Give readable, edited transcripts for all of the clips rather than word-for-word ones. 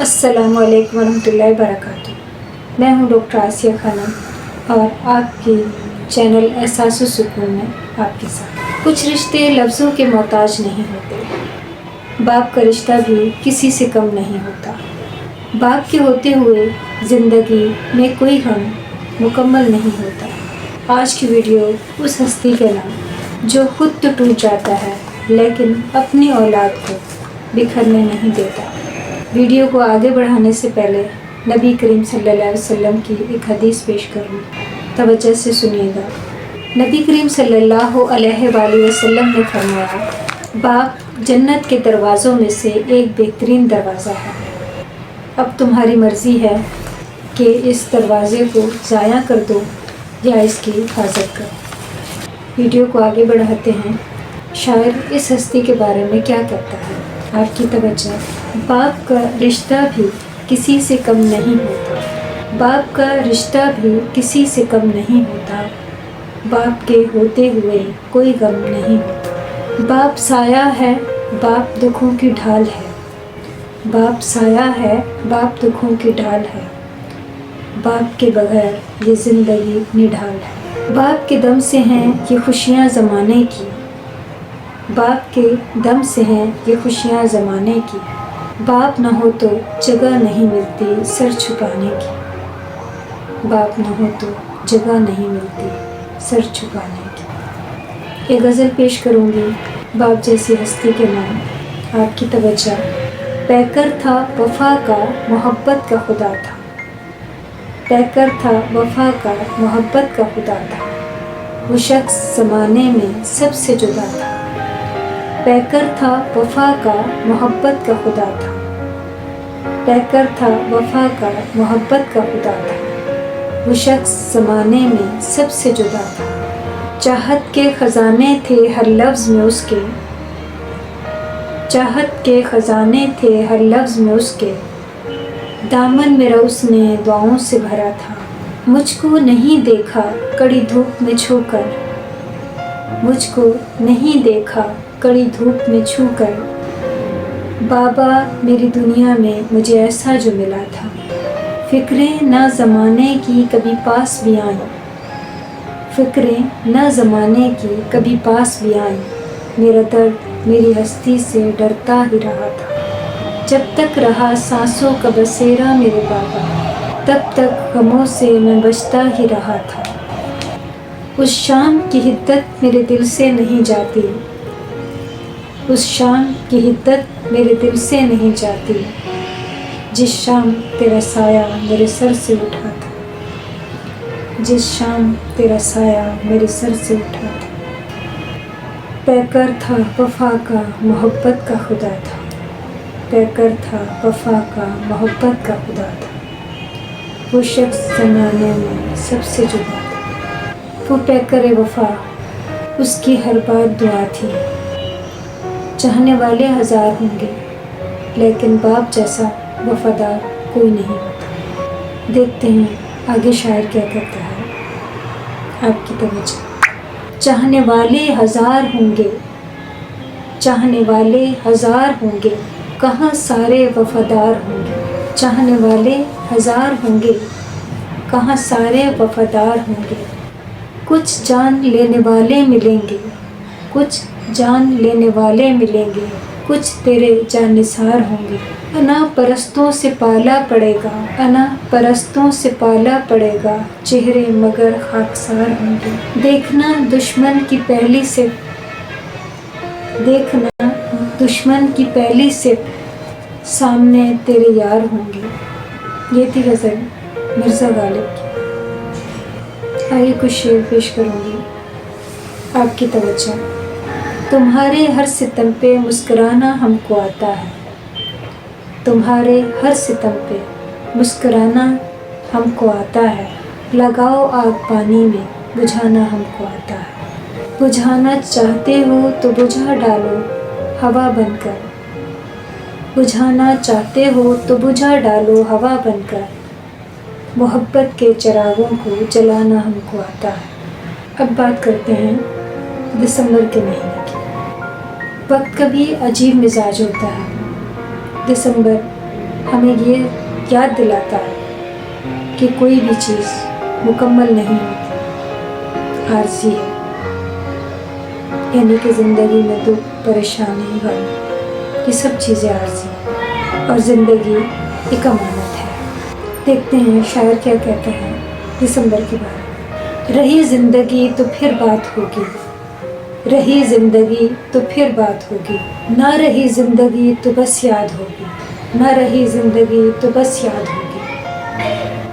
अस्सलामु अलैकुम वरहमतुल्लाहि वबरकातुहू। मैं हूँ डॉक्टर आसिया खानम और आपकी चैनल एहसास सुकून में आपके साथ। कुछ रिश्ते लफ्ज़ों के मोहताज नहीं होते। बाप का रिश्ता भी किसी से कम नहीं होता। बाप के होते हुए ज़िंदगी में कोई गम मुकम्मल नहीं होता। आज की वीडियो उस हस्ती के नाम जो खुद तो टूट जाता है लेकिन अपनी औलाद को बिखरने नहीं देता। वीडियो को आगे बढ़ाने से पहले नबी करीम सल्लल्लाहु अलैहि वसल्लम की एक हदीस पेश करूँ, तवज्जो से सुनिएगा। नबी करीम सल्लल्लाहु अलैहि वसल्लम ने फरमाया, बाप जन्नत के दरवाज़ों में से एक बेहतरीन दरवाज़ा है। अब तुम्हारी मर्ज़ी है कि इस दरवाज़े को ज़ाया कर दो या इसकी हिफाजत करो। वीडियो को आगे बढ़ाते हैं। शायर इस हस्ती के बारे में क्या कहता है, आपकी तवज्जो। बाप का रिश्ता भी किसी से कम नहीं होता। बाप का रिश्ता भी किसी से कम नहीं होता। बाप के होते हुए कोई गम नहीं होता। बाप साया है, बाप दुखों की ढाल है। बाप साया है, बाप दुखों की ढाल है। बाप के बगैर ये ज़िंदगी निढाल है। बाप के दम से हैं ये खुशियाँ ज़माने की। बाप के दम से हैं ये खुशियाँ ज़माने की। बाप न हो तो जगह नहीं मिलती सर छुपाने की। बाप न हो तो जगह नहीं मिलती सर छुपाने की। एक गज़ल पेश करूँगी बाप जैसी हस्ती के नाम, आपकी तवज्जो। पैकर था वफ़ा का मोहब्बत का खुदा था। पैकर था वफ़ा का मोहब्बत का खुदा था। वो शख्स ज़माने में सबसे जुदा था। पैकर था वफ़ा का मोहब्बत का खुदा था। पैकर था वफ़ा का मोहब्बत का खुदा था। वो शख्स ज़माने में सबसे जुदा था। चाहत के ख़ज़ाने थे हर लफ्ज़ में उसके। चाहत के ख़ज़ाने थे हर लफ्ज़ में उसके। दामन मेरा उसने दुआओं से भरा था। मुझको नहीं देखा कड़ी धूप में छूकर। मुझको नहीं देखा कड़ी धूप में छूकर। बाबा मेरी दुनिया में मुझे ऐसा जो मिला था। फ़िक्रें ना ज़माने की कभी पास भी आईं। फ़िक्रें ना ज़माने की कभी पास भी आईं। मेरा दर्द मेरी हस्ती से डरता ही रहा था। जब तक रहा सांसों का बसेरा मेरे बाबा, तब तक गमों से मैं बचता ही रहा था। उस शाम की हिद्दत मेरे दिल से नहीं जाती। उस शाम की हिद्दत मेरे दिल से नहीं जाती। जिस शाम तेरा साया मेरे सर से उठा था। जिस शाम तेरा साया मेरे सर से उठा था। पैकर था वफ़ा का मोहब्बत का खुदा था। पैकर था वफ़ा का मोहब्बत का खुदा था। वो शख्स ज़माने में सबसे जुदा था। वो पैकर वफ़ा उसकी हर बात दुआ थी। चाहने वाले हज़ार होंगे लेकिन बाप जैसा वफ़ादार कोई नहीं होता। देखते हैं आगे शायर क्या कहता है, आपकी तवज्जो। चाहने वाले हज़ार होंगे, चाहने वाले हज़ार होंगे, कहाँ सारे वफ़ादार होंगे। चाहने वाले हज़ार होंगे, कहाँ सारे वफ़ादार होंगे। कुछ जान लेने वाले मिलेंगे, कुछ जान लेने वाले मिलेंगे, कुछ तेरे जानिसार होंगे। अना परस्तों से पाला पड़ेगा, अना परस्तों से पाला पड़ेगा, चेहरे मगर खाकसार होंगे। देखना दुश्मन की पहली से, देखना दुश्मन की पहली से सामने तेरे यार होंगे। ये थी गज़ल मिर्ज़ा गालिब की। आगे कुछ शेर पेश करूँगी, आपकी तवज्जो। तुम्हारे हर सितम पे मुस्कुराना हमको आता है। तुम्हारे हर सितम पे मुस्कुराना हमको आता है। लगाओ आग पानी में बुझाना हमको आता है। बुझाना चाहते हो तो बुझा डालो हवा बनकर। बुझाना चाहते हो तो बुझा डालो हवा बनकर। मोहब्बत के चिरागों को जलाना हमको आता है। अब बात करते हैं दिसंबर के महीने की। वक्त कभी अजीब मिजाज होता है। दिसंबर ہمیں یہ یاد دلاتا ہے کہ کوئی بھی چیز مکمل نہیں ہوتی، عارضی ہے، یعنی کہ زندگی میں دکھ، پریشانی، غم، یہ سب چیزیں عارضی ہیں اور زندگی ایک امانت ہے۔ دیکھتے ہیں شاعر کیا کہتا ہے دسمبر کے بارے میں۔ رہی زندگی تو پھر بات ہوگی، رہی زندگی تو پھر بات ہوگی، نہ رہی زندگی تو بس یاد ہوگی، نہ رہی زندگی تو بس یاد ہوگی۔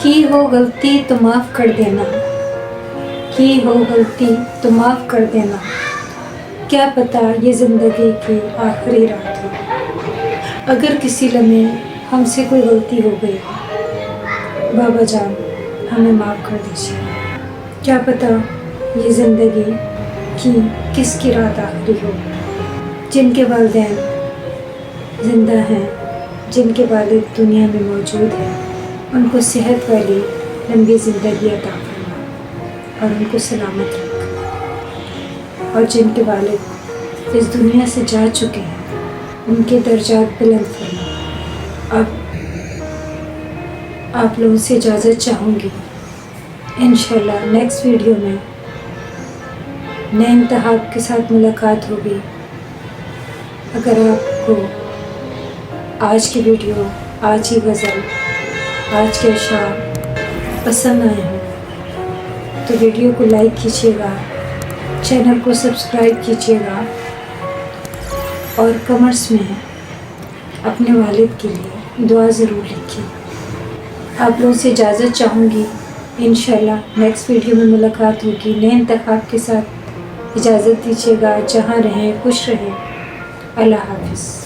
کی ہو غلطی تو معاف کر دینا، کی ہو غلطی تو معاف کر دینا، کیا پتہ یہ زندگی کی آخری رات ہو۔ اگر کسی لمحے ہم سے کوئی غلطی ہو گئی، بابا جان ہمیں معاف کر دیجیے، کیا پتہ یہ زندگی کی کس کی رات آخری ہو۔ جن کے والدین زندہ ہیں، جن کے والد دنیا میں موجود ہیں، ان کو صحت والی لمبی زندگی عطا فرما اور ان کو سلامت رکھ، اور جن کے والد اس دنیا سے جا چکے ہیں ان کے درجات بلند فرما۔ اب آپ لوگوں سے اجازت چاہوں گی، انشاءاللہ نیکسٹ ویڈیو میں نئے انتخاب کے ساتھ ملاقات ہوگی۔ اگر آپ کو آج کی ویڈیو، آج کی غزل، آج کے اشعار پسند آئے ہوں تو ویڈیو کو لائک کیجیے گا، چینل کو سبسکرائب کیجیے گا، اور کمنٹس میں اپنے والد کے لیے دعا ضرور لکھیے۔ آپ لوگوں سے اجازت چاہوں گی، انشاءاللہ نیکسٹ ویڈیو میں ملاقات ہوگی نئے انتخاب کے ساتھ۔ اجازت دیجیے گا، جہاں رہیں خوش رہیں، اللہ حافظ۔